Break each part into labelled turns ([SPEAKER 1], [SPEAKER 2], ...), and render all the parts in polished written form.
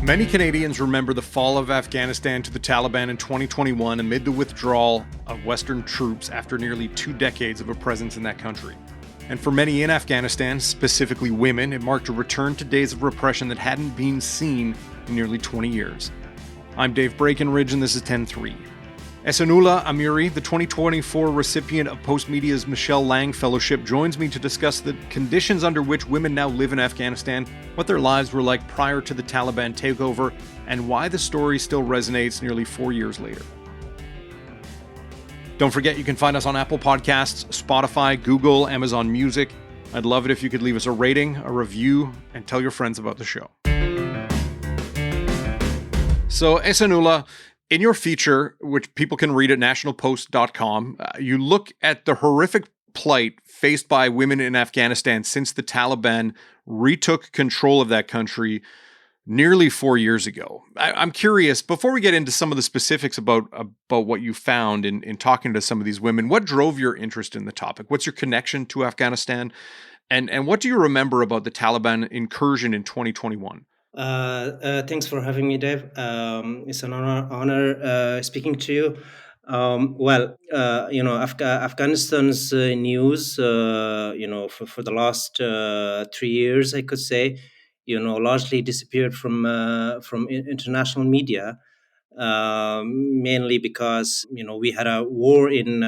[SPEAKER 1] Many Canadians remember the fall of Afghanistan to the Taliban in 2021 amid the withdrawal of Western troops after nearly 2 decades of a presence in that country. And for many in Afghanistan, specifically women, it marked a return to days of repression that hadn't been seen in nearly 20 years. I'm Dave Breakenridge, and this is 10-3. Ehsanullah Amiri, the 2024 recipient of Postmedia's Michelle Lang Fellowship, joins me to discuss the conditions under which women now live in Afghanistan, what their lives were like prior to the Taliban takeover, and why the story still resonates nearly 4 years later. Don't forget, you can find us on Apple Podcasts, Spotify, Google, Amazon Music. I'd love it if you could leave us a rating, a review, and tell your friends about the show. So, Ehsanullah, in your feature, which people can read at nationalpost.com, you look at the horrific plight faced by women in Afghanistan since the Taliban retook control of that country nearly 4 years ago. I'm curious, before we get into some of the specifics about what you found in talking to some of these women, what drove your interest in the topic? What's your connection to Afghanistan? And what do you remember about the Taliban incursion in 2021?
[SPEAKER 2] Thanks for having me, Dave. It's an honor speaking to you. Afghanistan's news, for the last 3 years, I could say, largely disappeared from international media, mainly because we had a war in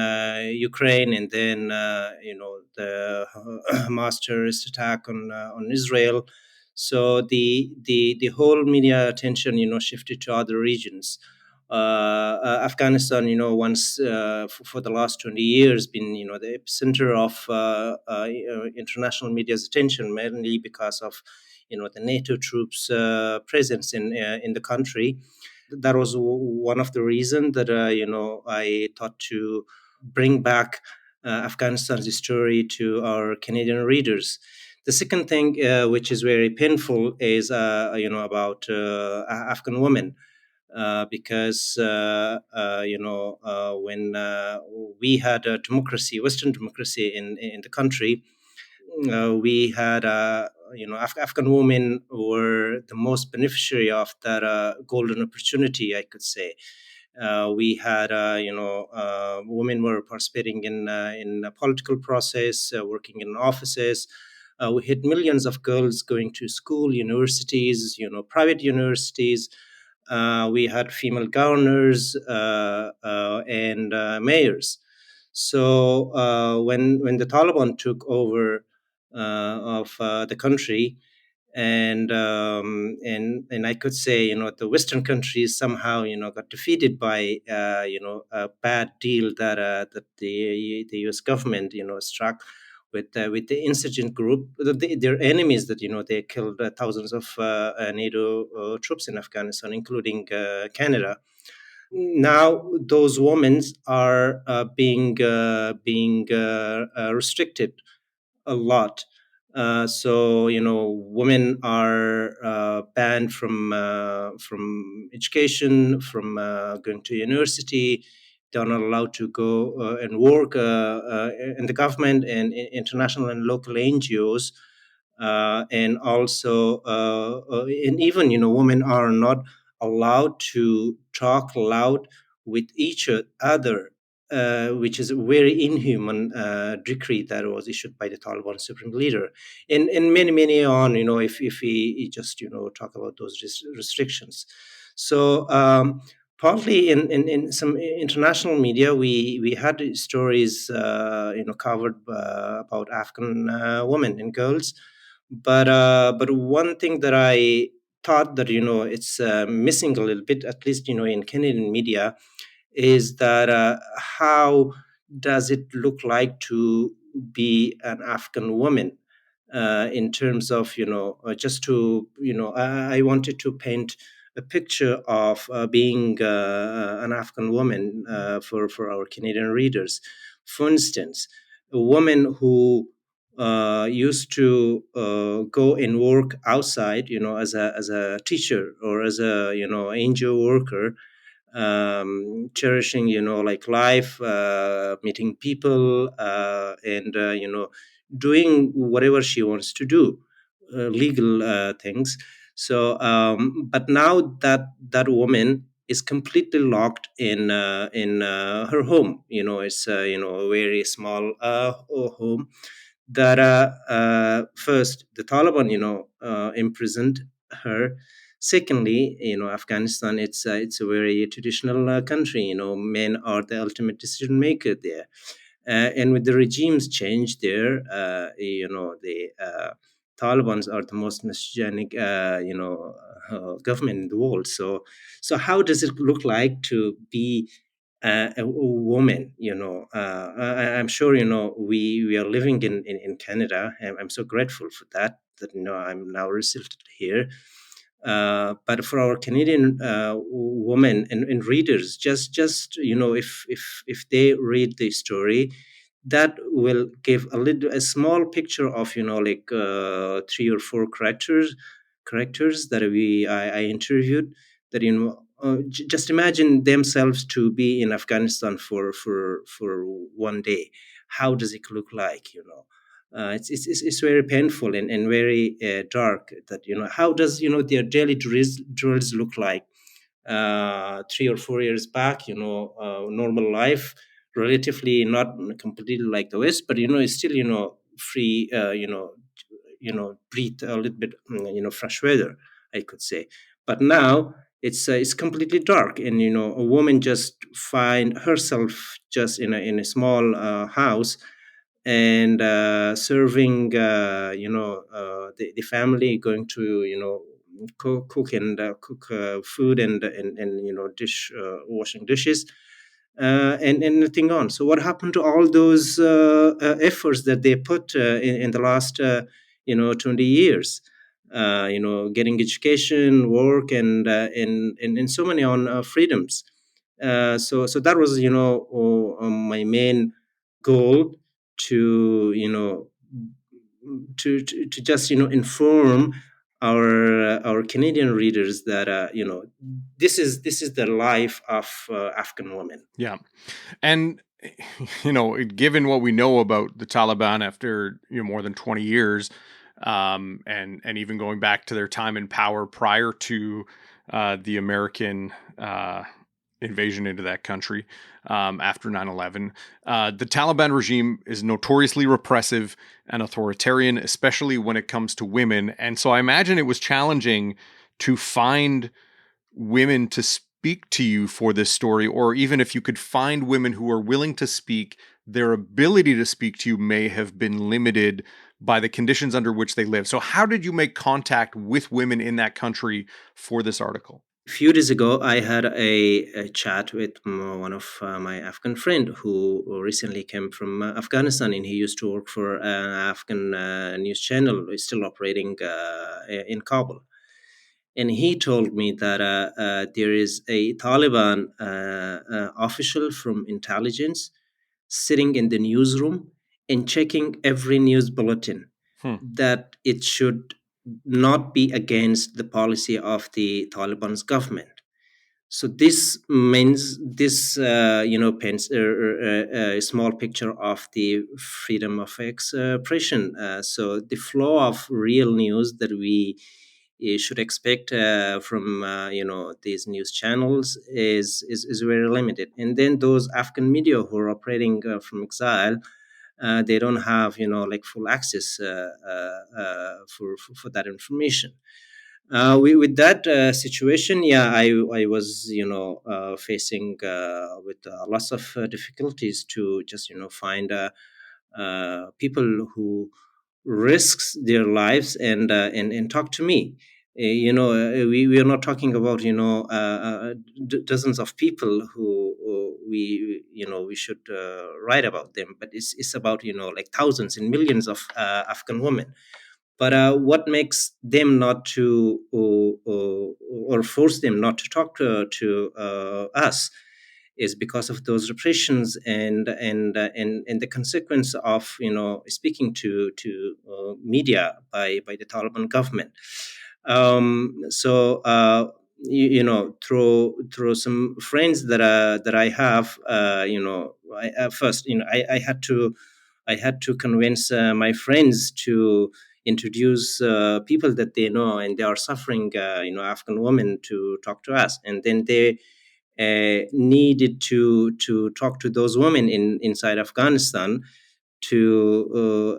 [SPEAKER 2] Ukraine, and then the Hamas terrorist attack on Israel. So the whole media attention shifted to other regions. Afghanistan, once for the last 20 years been the epicenter of international media's attention, mainly because of the NATO troops' presence in the country. That was one of the reasons that I thought to bring back Afghanistan's story to our Canadian readers. The second thing, which is very painful, is about Afghan women. Because when we had a democracy, Western democracy in the country, we had Afghan women were the most beneficiary of that golden opportunity, I could say. We had women were participating in a political process, working in offices. We had millions of girls going to school, universities, private universities. We had female governors and mayors. So when the Taliban took over of the country, and I could say the Western countries somehow got defeated by a bad deal that the U.S. government struck with the insurgent group, their enemies that they killed thousands of NATO troops in Afghanistan, including Canada. Now those women are being restricted a lot. So women are banned from education, from going to university. They're not allowed to go and work in the government and international and local NGOs. And also, and even women are not allowed to talk loud with each other, which is a very inhuman decree that was issued by the Taliban supreme leader. And many on, if we just, talk about those restrictions. So partly in some international media, we had stories, covered about Afghan women and girls. But one thing that I thought that, it's missing a little bit, at least, in Canadian media, is that how does it look like to be an Afghan woman in terms of just to I wanted to paint a picture of being an Afghan woman for our Canadian readers. For instance, a woman who used to go and work outside, as a teacher or as a angel worker, cherishing like life, meeting people, and doing whatever she wants to do. legal things. So, but now that woman is completely locked in her home. It's a very small home that first the Taliban imprisoned her. Secondly, Afghanistan, it's a very traditional country. Men are the ultimate decision maker there, and with the regime's change there, the Taliban's are the most misogynist, government in the world. So how does it look like to be a woman? I'm sure we are living in Canada, and I'm so grateful for that. That I'm now resettled here. But for our Canadian women and readers, just if they read the story, that will give a small picture of like 3 or 4 characters that I interviewed, that just imagine themselves to be in Afghanistan for one day. How does it look like? It's very painful and very dark. That how does their daily drills look like 3 or 4 years back. Normal life, relatively not completely like the West, but it's still free. Breathe a little bit, fresh weather, I could say. But now it's completely dark, and a woman just find herself just in a small house, and serving the family, going to cook food, and dish washing dishes, and nothing on. So what happened to all those efforts that they put in the last 20 years, getting education, work, and so many on freedoms. So that was my main goal, to to just inform our Canadian readers that this is the life of Afghan women.
[SPEAKER 1] Yeah. And, given what we know about the Taliban after more than 20 years, and even going back to their time in power prior to the American invasion into that country after 9/11, the Taliban regime is notoriously repressive and authoritarian, especially when it comes to women. And so I imagine it was challenging to find women to speak to you for this story, or even if you could find women who are willing to speak, their ability to speak to you may have been limited by the conditions under which they live. So, how did you make contact with women in that country for this article?
[SPEAKER 2] A few days ago, I had a chat with one of my Afghan friend who recently came from Afghanistan, and he used to work for an Afghan news channel. He's still operating in Kabul. And he told me that there is a Taliban official from intelligence sitting in the newsroom and checking every news bulletin,
[SPEAKER 1] Hmm.
[SPEAKER 2] that it should not be against the policy of the Taliban's government. So this means this, paints a small picture of the freedom of expression. So the flow of real news that we should expect from these news channels is very limited. And then those Afghan media who are operating from exile, they don't have like full access for that information. With that situation, yeah, I was facing with lots of difficulties to just find people who risks their lives and talk to me. We are not talking about dozens of people who we we should write about them, but it's about like thousands and millions of Afghan women. But what makes them not to or force them not to talk to us is because of those repressions and the consequence of speaking to media by the Taliban government. So through some friends that I have, first I had to convince my friends to introduce people that they know and they are suffering, Afghan women to talk to us, and then they needed to talk to those women inside Afghanistan to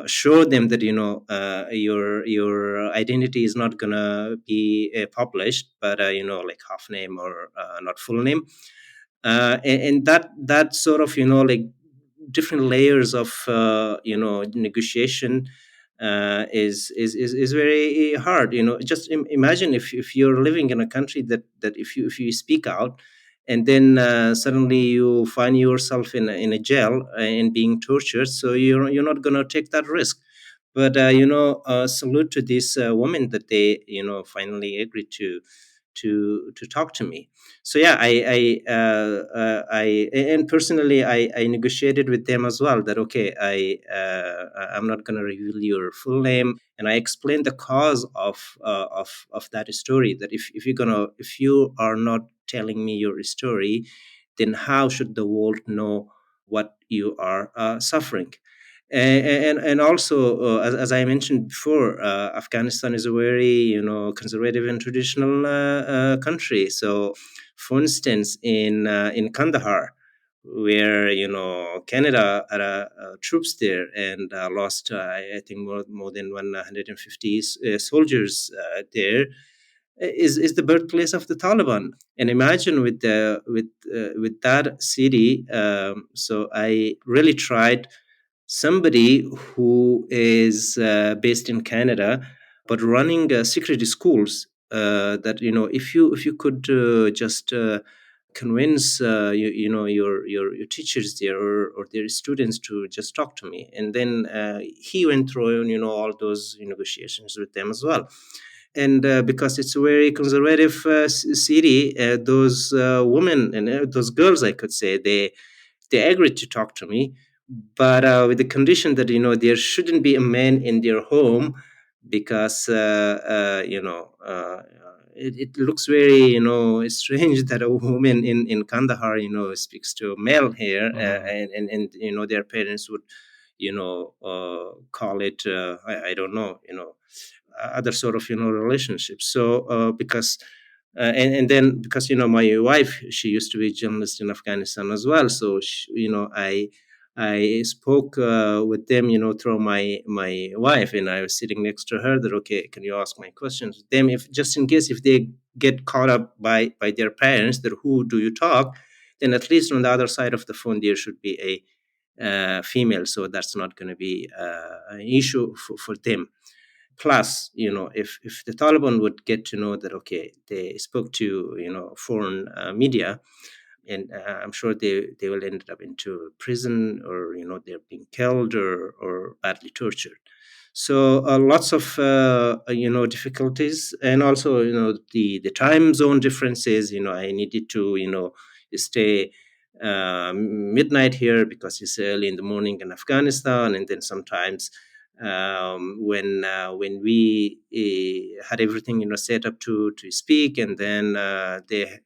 [SPEAKER 2] show them that your identity is not gonna be published, but like half name or not full name, and that sort of like different layers of negotiation is very hard. Just imagine if you're living in a country that if you speak out, and then suddenly you find yourself in a jail and being tortured, so you're not going to take that risk. But salute to this woman that they finally agreed to talk to me. So yeah, I and personally I negotiated with them as well, that okay, I'm not going to reveal your full name, and I explained the cause of that story, that if you are not telling me your story, then how should the world know what you are suffering? And also, as I mentioned before, Afghanistan is a very conservative and traditional country. So, for instance, in Kandahar, where Canada had troops there and lost, I think, more than 150 soldiers there, is the birthplace of the Taliban. And imagine with that city. So I really tried somebody who is based in Canada, but running secret schools. That if you could just convince your teachers there, or their students to just talk to me, and then he went through all those negotiations with them as well. And because it's a very conservative city, those women and those girls, I could say, they agreed to talk to me, but with the condition that there shouldn't be a man in their home, because it looks very strange that a woman in Kandahar speaks to a male here, and their parents would call it I don't know, other sort of relationships. So because and then because my wife, she used to be a journalist in Afghanistan as well, so I spoke with them through my wife, and I was sitting next to her, that okay, can you ask my questions with them, if just in case if they get caught up by their parents, that who do you talk, then at least on the other side of the phone there should be a female, so that's not going to be an issue for them. Plus, if the Taliban would get to know that okay, they spoke to foreign media, and I'm sure they will end up into prison, or they're being killed, or badly tortured. So lots of difficulties, and also the time zone differences. I needed to stay midnight here because it's early in the morning in Afghanistan, and then sometimes when we had everything set up to speak, and then they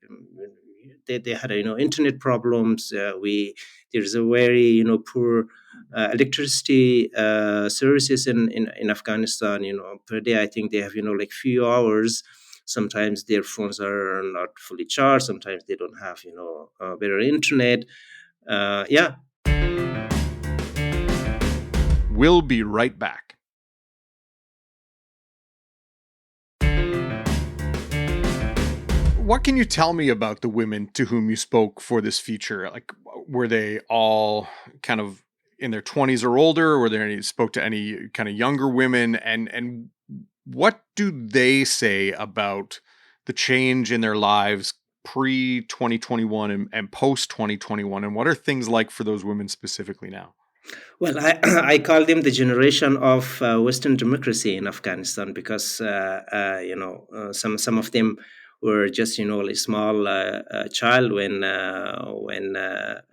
[SPEAKER 2] had internet problems. We There's a very poor electricity services in Afghanistan. Per day I think they have like few hours. Sometimes their phones are not fully charged. Sometimes they don't have better internet. Yeah.
[SPEAKER 1] We'll be right back. What can you tell me about the women to whom you spoke for this feature? Like, were they all kind of in their 20s or older? Or were there any spoke to any kind of younger women? And what do they say about the change in their lives pre 2021 and post 2021? And what are things like for those women specifically now?
[SPEAKER 2] Well, I call them the generation of Western democracy in Afghanistan, because some of them were just a small child when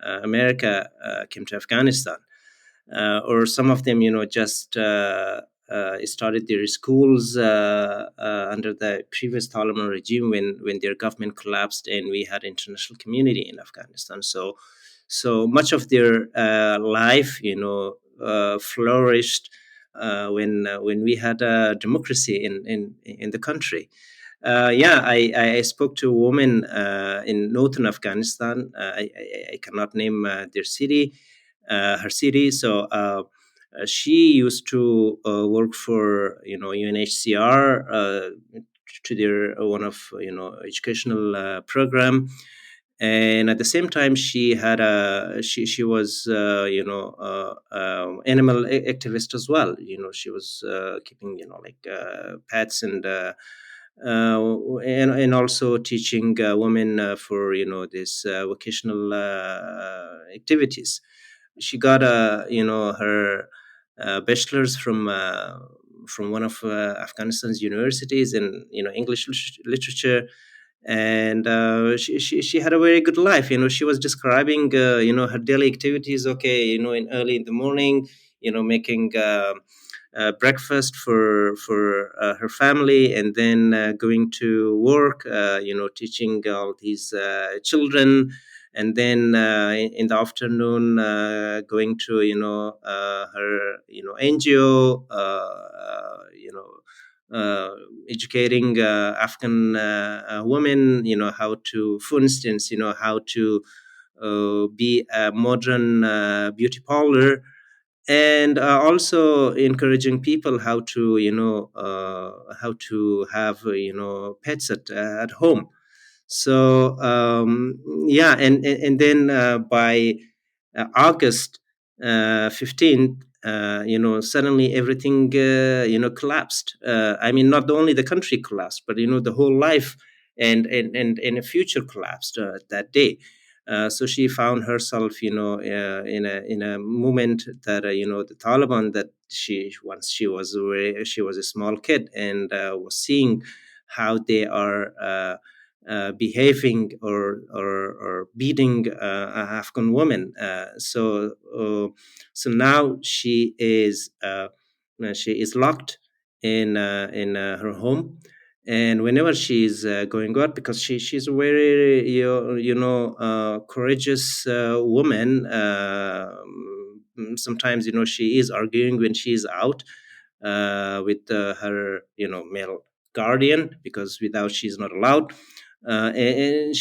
[SPEAKER 2] America came to Afghanistan, or some of them just started their schools under the previous Taliban regime, when their government collapsed and we had international community in Afghanistan. So much of their life flourished when we had democracy in the country. Yeah, I spoke to a woman in northern Afghanistan. I cannot name her city. So she used to work for UNHCR to their one of educational program, and at the same time she was animal activist as well. She was keeping pets and also teaching women for this vocational activities. She got her bachelor's from one of Afghanistan's universities in English literature, and she had a very good life. She was describing her daily activities. Okay, in early in the morning, making breakfast for her family, and then going to work, teaching all these children, and then in the afternoon going to her NGO, educating Afghan women, how to, for instance, how to be a modern beauty parlor, and also encouraging people how to have pets at home. So yeah, and then by August 15th, suddenly everything collapsed. I mean, not only the country collapsed, but the whole life and a future collapsed that day. So she found herself, in a moment that the Taliban, that she once she was a small kid, and was seeing how they are behaving or beating Afghan women. So now she is locked in her home, and whenever she's going out, because she's a very courageous woman. Sometimes she is arguing when she's out with her male guardian, because without she's not allowed. And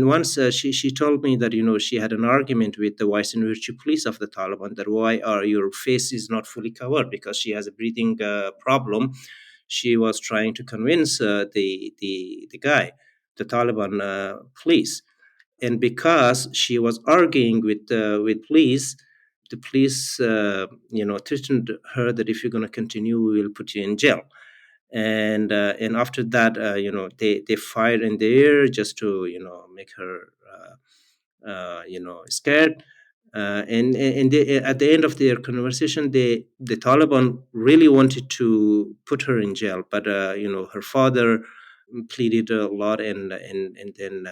[SPEAKER 2] once she told me that she had an argument with the vice and virtue police of the Taliban, that why are your face is not fully covered, because she has a breathing problem. She was trying to convince the guy, the Taliban police, and because she was arguing with police, the police threatened her that if you're going to continue, we will put you in jail. And after that, they fired in the air just to make her scared. At the end of their conversation, the Taliban really wanted to put her in jail, but her father pleaded a lot, and then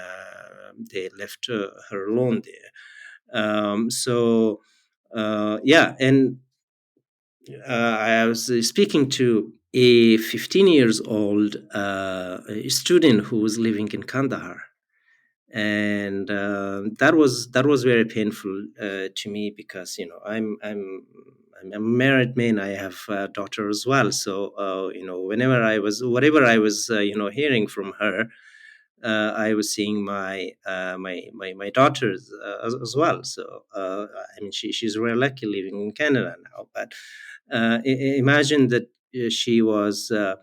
[SPEAKER 2] they left her alone there. So yeah, and I was speaking to a 15 years old student who was living in Kandahar, and that was very painful to me, because I'm a married man. I have a daughter as well. So whatever I was hearing from her, I was seeing my daughters as well. So I mean, she's very lucky living in Canada now. But imagine that she wanted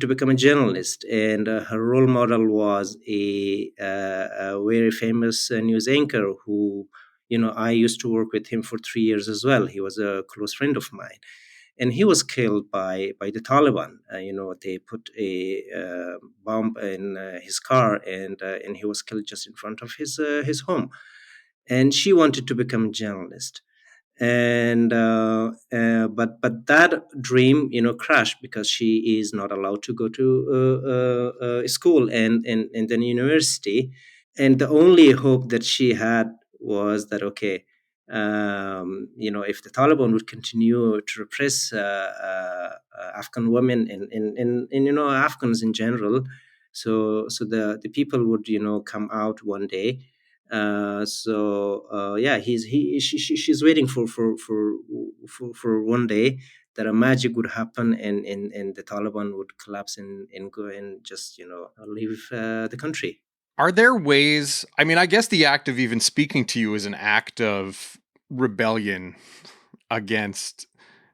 [SPEAKER 2] to become a journalist, and her role model was a very famous news anchor who, I used to work with him for 3 years as well. He was a close friend of mine, and he was killed by the Taliban. They put a bomb in his car, and he was killed just in front of his home. And she wanted to become a journalist, and but that dream crashed, because she is not allowed to go to school and then university. And the only hope that she had was that, okay, if the Taliban would continue to repress Afghan women and Afghans in general, so the people would come out one day, Yeah, she's waiting for one day that a magic would happen, and the Taliban would collapse and go and just leave the country.
[SPEAKER 1] Are there ways? I mean, I guess the act of even speaking to you is an act of rebellion against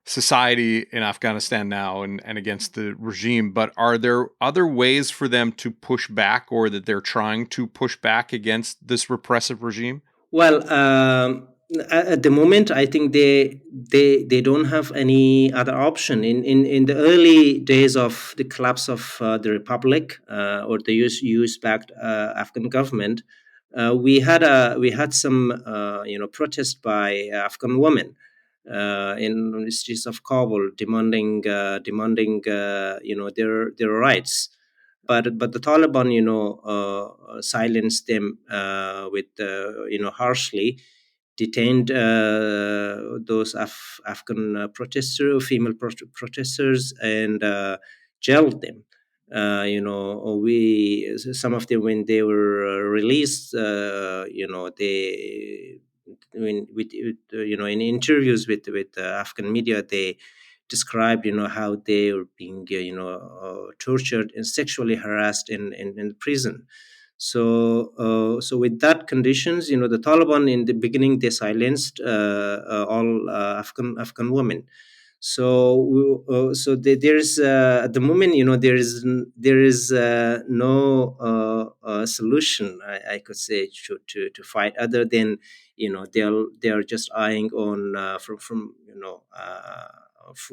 [SPEAKER 1] society in Afghanistan now and against the regime. But are there other ways for them to push back, or that they're trying to push back against this repressive regime?
[SPEAKER 2] Well, at the moment, I think they don't have any other option. In the early days of the collapse of the republic, or the US backed Afghan government, we had some protest by Afghan women in the streets of Kabul, demanding their rights. But the Taliban, silenced them with harshly detained those Afghan protesters, and jailed them. We Some of them, when they were released, they in interviews with Afghan media, they described how they were being tortured and sexually harassed in prison. So with that conditions, the Taliban in the beginning, they silenced all Afghan women. There's at the moment, there is no solution, I could say, to fight, other than they're just eyeing on from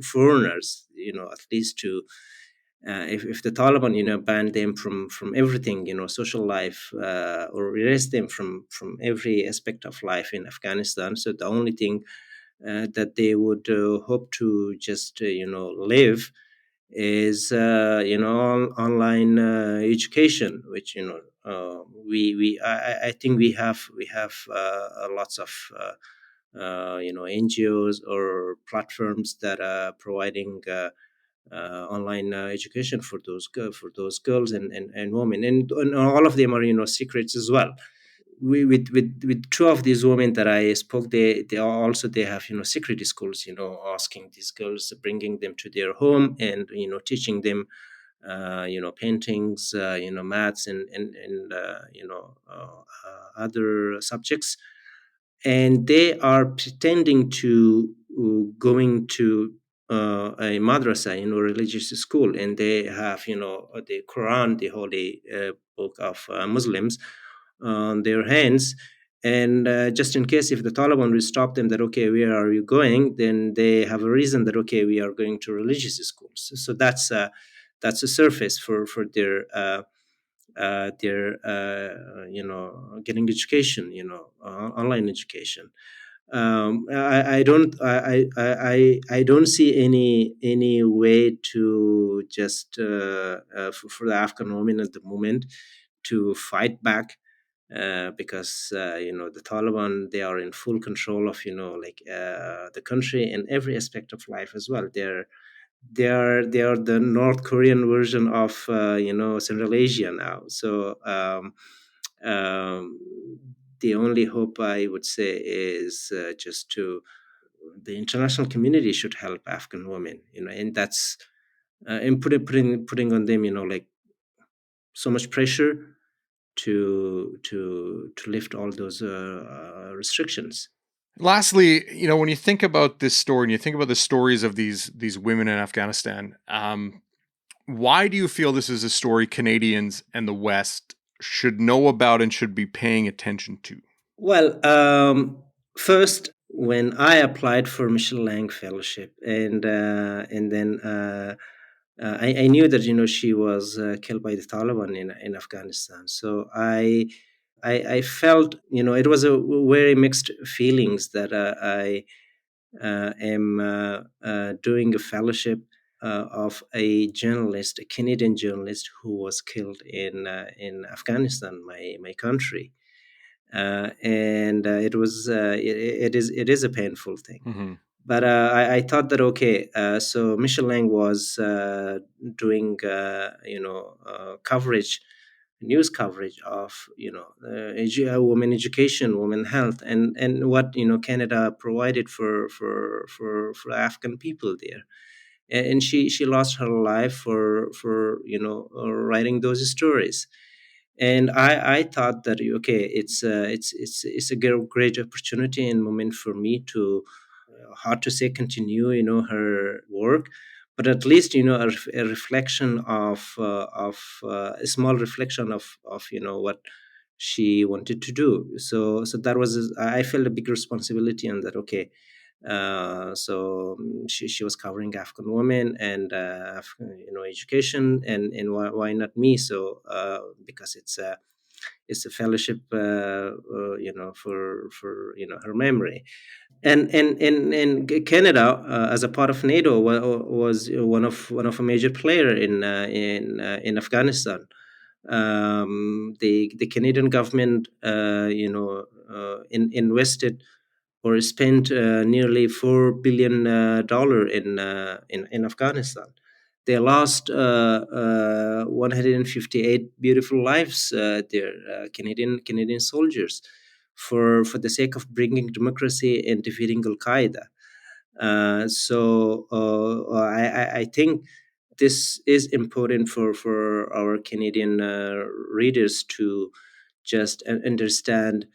[SPEAKER 2] foreigners, at least to if the Taliban ban them from everything, social life, or erase them from every aspect of life in Afghanistan. So the only thing that they would hope to just live is online education, which I think we have lots of NGOs or platforms that are providing online education for those girls and women, and all of them are secrets as well. With two of these women that I spoke, they have secret schools, asking these girls, bringing them to their home, and teaching them paintings, maths, and other subjects. And they are pretending to going to a madrasa, religious school, and they have the Quran, the holy book of Muslims, on their hands. And just in case if the Taliban will stop them, that okay, where are you going, then they have a reason that okay, we are going to religious schools. So that's a surface for their getting education, online education. I don't see any way to just for the Afghan women at the moment to fight back, because the Taliban, they are in full control of the country and every aspect of life as well. They are the North Korean version of Central Asia now. So um, the only hope I would say is just to the international community should help Afghan women, and that's and putting on them, like so much pressure to lift all those restrictions.
[SPEAKER 1] Lastly, when you think about this story and you think about the stories of these women in Afghanistan, why do you feel this is a story Canadians and the West should know about and should be paying attention to?
[SPEAKER 2] Well, first, when I applied for Michelle Lang Fellowship, and then I knew that she was killed by the Taliban in Afghanistan. So I felt it was a very mixed feelings that I am doing a fellowship of a journalist, a Canadian journalist who was killed in Afghanistan, my country. And it is a painful thing.
[SPEAKER 1] Mm-hmm.
[SPEAKER 2] But I thought that okay, so Michelle Lang was doing coverage news coverage of women education, women health, and what Canada provided for Afghan people there. And she lost her life for writing those stories. And I thought that, okay, it's a great opportunity and moment for me to, hard to say continue her work, but at least a reflection of a small reflection of what she wanted to do. So that was, I felt a big responsibility on that. Okay, she was covering Afghan women and education, and why not me? So because it's a fellowship, for her memory. And Canada, as a part of NATO, was one of a major player in Afghanistan. The Canadian government, invested or spent nearly $4 billion in Afghanistan. They lost 158 beautiful lives there, Canadian soldiers, for the sake of bringing democracy and defeating Al Qaeda. I think this is important for our Canadian readers to just understand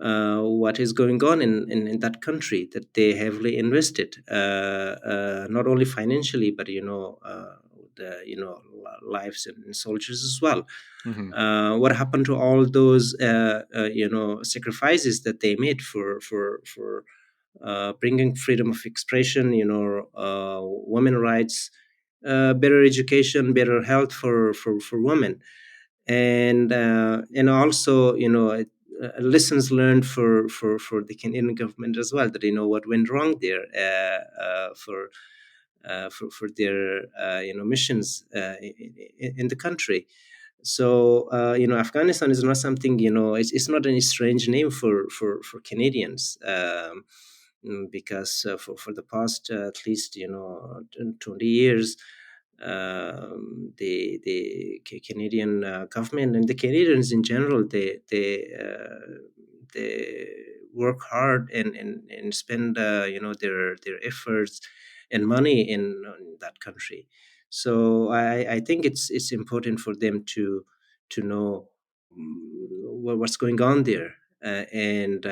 [SPEAKER 2] what is going on in that country that they heavily invested, not only financially, but the lives and soldiers as well.
[SPEAKER 1] Mm-hmm.
[SPEAKER 2] What happened to all those sacrifices that they made for bringing freedom of expression, women rights, better education, better health for women, and also lessons learned for the Canadian government as well, that what went wrong there, for their missions in the country. So Afghanistan is not something, it's not any strange name for Canadians. Because for the past at least 20 years, the Canadian government and the Canadians in general, they work hard and spend their efforts and money in that country. So I think it's important for them to know what's going on there, and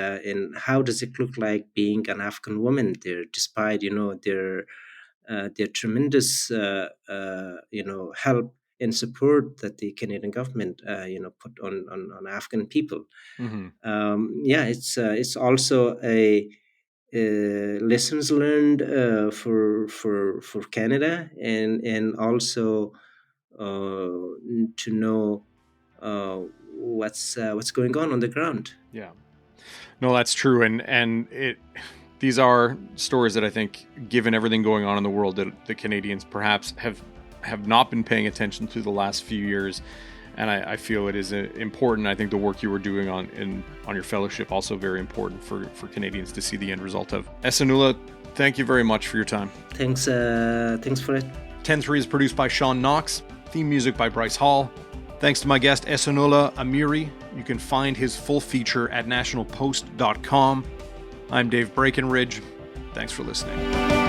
[SPEAKER 2] how does it look like being an Afghan woman there, despite their tremendous help and support that the Canadian government put on Afghan people.
[SPEAKER 1] Mm-hmm.
[SPEAKER 2] It's also a lessons learned for Canada, and also to know what's going on the ground.
[SPEAKER 1] Yeah. No, that's true, and these are stories that I think, given everything going on in the world, that the Canadians perhaps have not been paying attention to the last few years, and I feel it is important. I think the work you were doing on your fellowship also very important for Canadians to see the end result of. Ehsanullah, thank you very much for your time.
[SPEAKER 2] Thanks for it.
[SPEAKER 1] 10-3 is produced by Sean Knox. Theme music by Bryce Hall. Thanks to my guest, Ehsanullah Amiri. You can find his full feature at nationalpost.com. I'm Dave Breakenridge. Thanks for listening.